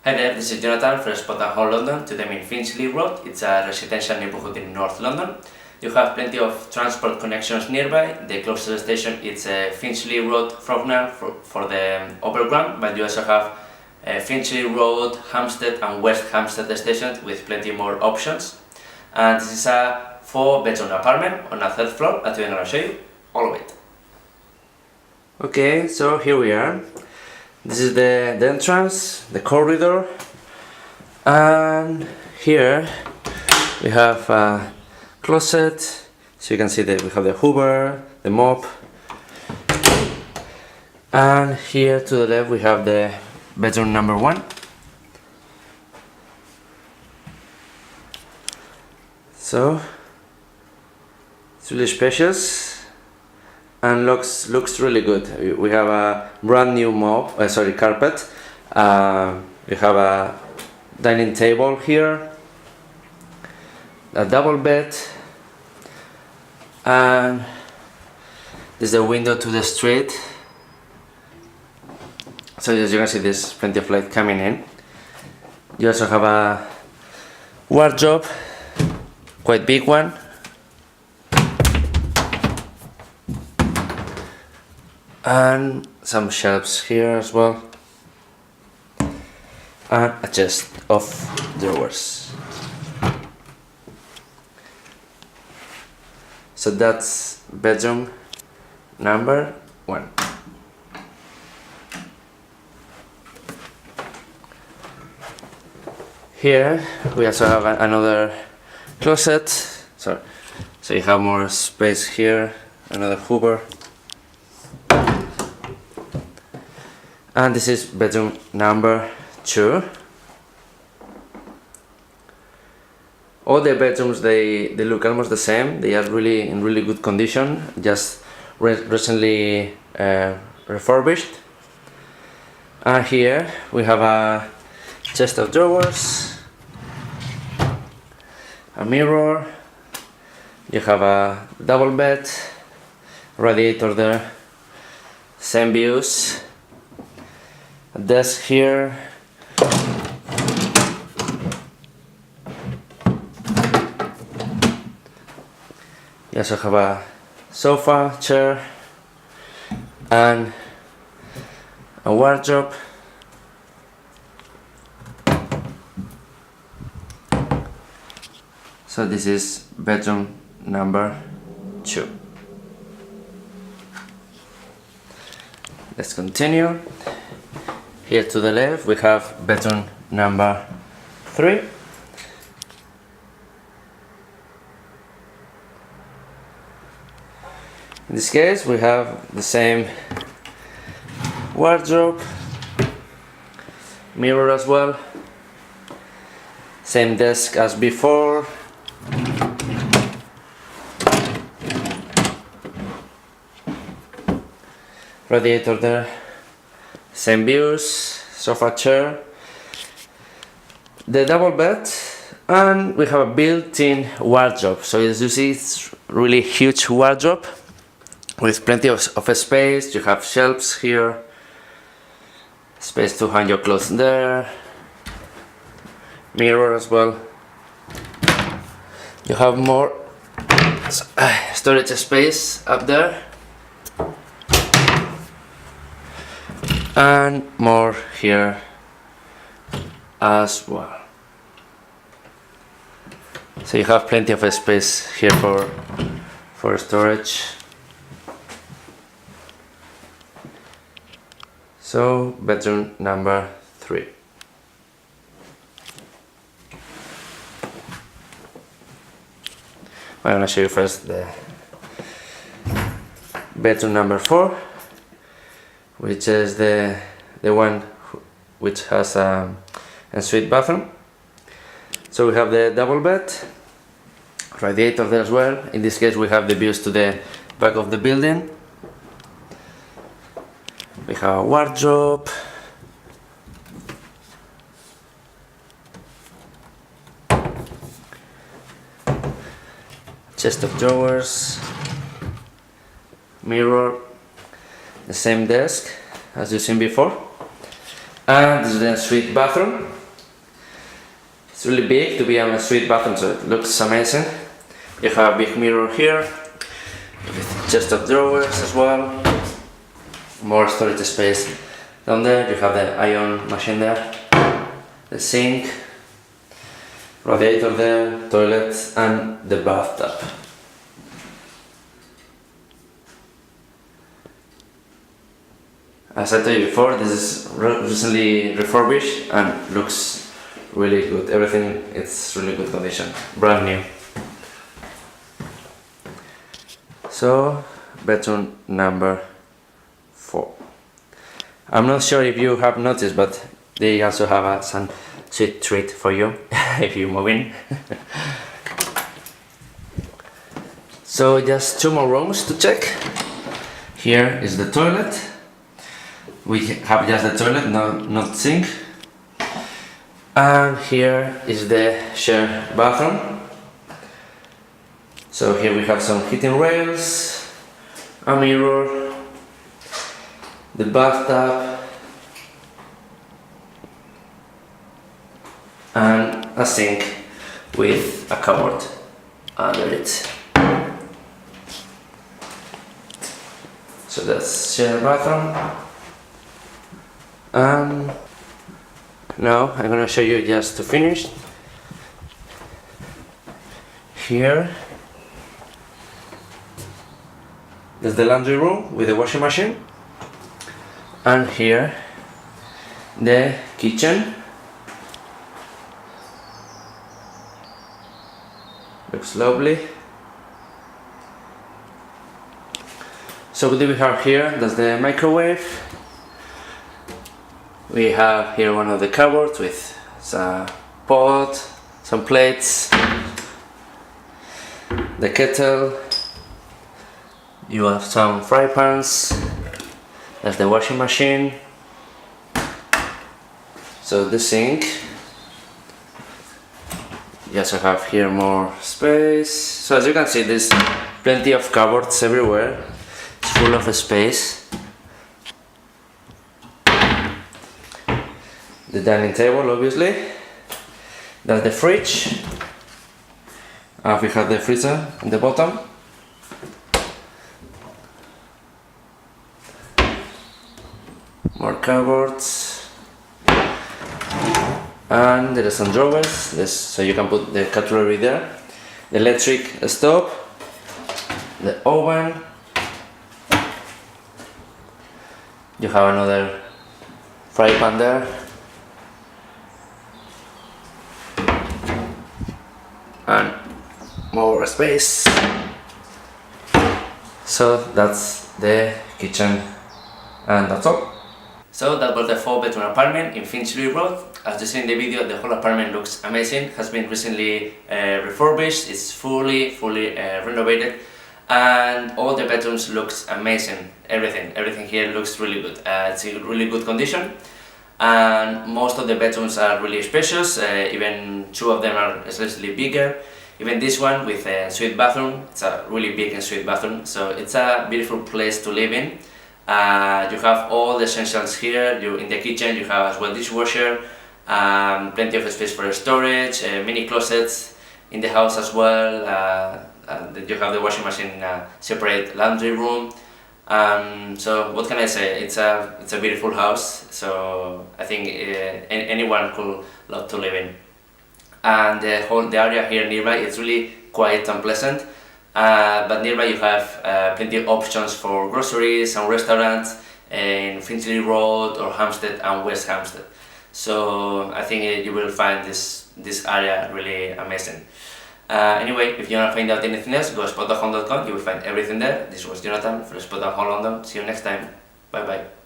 Hi there, this is Jonathan from Spotahome, London. Today I'm in Finchley Road. It's a residential neighborhood in North London. You have plenty of transport connections nearby. The closest station is Finchley Road, Frogner for the overground, but you also have Finchley Road, Hampstead and West Hampstead stations with plenty more options. And this is a 4-bedroom apartment on a 3rd floor that I'm going to show you all of it. Okay, so here we are. This is the entrance, the corridor, and here we have a closet, so you can see that we have the Hoover, the mop, and here to the left we have the bedroom number 1. So it's really spacious and looks really good. We have a brand new carpet. We have a dining table here, a double bed, and there's a window to the street. So as you can see, there's plenty of light coming in. You also have a wardrobe, quite big one. And some shelves here as well, and a chest of drawers. So that's bedroom number 1. Here we also have another closet, so you have more space here, another Hoover. And this is bedroom number 2. All the bedrooms, they look almost the same. They are really in really good condition, just recently refurbished. And here we have a chest of drawers, a mirror, you have a double bed, radiator there, same views. A desk here, you also have a sofa, chair, and a wardrobe. So this is bedroom number 2. Let's continue. Here to the left we have bedroom number 3. In this case we have the same wardrobe, mirror as well, same desk as before, radiator there, same views, sofa, chair, the double bed, and we have a built-in wardrobe. So as you see, it's really huge wardrobe with plenty of space. You have shelves here, space to hang your clothes there, mirror as well. You have more storage space up there, and more here as well. So you have plenty of space here for storage. So bedroom number 3. I'm gonna show you first the bedroom number 4, which is the one which has a ensuite bathroom. So we have the double bed, radiator there as well. In this case we have the views to the back of the building. We have a wardrobe, chest of drawers, mirror, the same desk as you've seen before, And this is the suite bathroom. It's really big to be a suite bathroom, so it looks amazing. You have a big mirror here, with chest of drawers as well. More storage space down there. You have the iron machine there, the sink, radiator there, toilet, and the bathtub. As I told you before, this is recently refurbished and looks really good. Everything is really good condition, brand new. So, bedroom number 4. I'm not sure if you have noticed, but they also have a some sweet treat for you if you move in. So just 2 more rooms to check. Here is the toilet. We have just the toilet, not sink. And here is the shared bathroom. So here we have some heating rails, a mirror, the bathtub, and a sink with a cupboard under it. So that's shared bathroom. And now I'm gonna show you just to finish. Here, there's the laundry room with the washing machine, and here the kitchen. Looks lovely. So what do we have here? That's the microwave. We have here one of the cupboards with some pot, some plates, the kettle. You have some fry pans. That's the washing machine. So the sink. You also have here more space. So as you can see, there's plenty of cupboards everywhere. It's full of space. The dining table, obviously. That's the fridge. We have the freezer on the bottom. More cupboards. And there are some drawers, so you can put the cutlery there. The electric stove. The oven. You have another fry pan there. And more space. So that's the kitchen, and that's all. So that was the 4-bedroom apartment in Finchley Road. As you see in the video, the whole apartment looks amazing. Has been recently refurbished. It's fully renovated, and all the bedrooms looks amazing. Everything here looks really good. It's in really good condition. And most of the bedrooms are really spacious, even 2 of them are slightly bigger. Even this one with a suite bathroom, it's a really big and suite bathroom, so it's a beautiful place to live in. You have all the essentials here. In the kitchen you have as well dishwasher, plenty of space for storage, mini closets in the house as well. You have the washing machine, separate laundry room. So what can I say? It's a beautiful house. So I think anyone could love to live in. And the area here nearby is really quiet and pleasant. But nearby you have plenty of options for groceries and restaurants in Finchley Road or Hampstead and West Hampstead. So I think you will find this area really amazing. Anyway, if you want to find out anything else, go to spotahome.com. You will find everything there. This was Jonathan from Spotahome London. See you next time. Bye bye.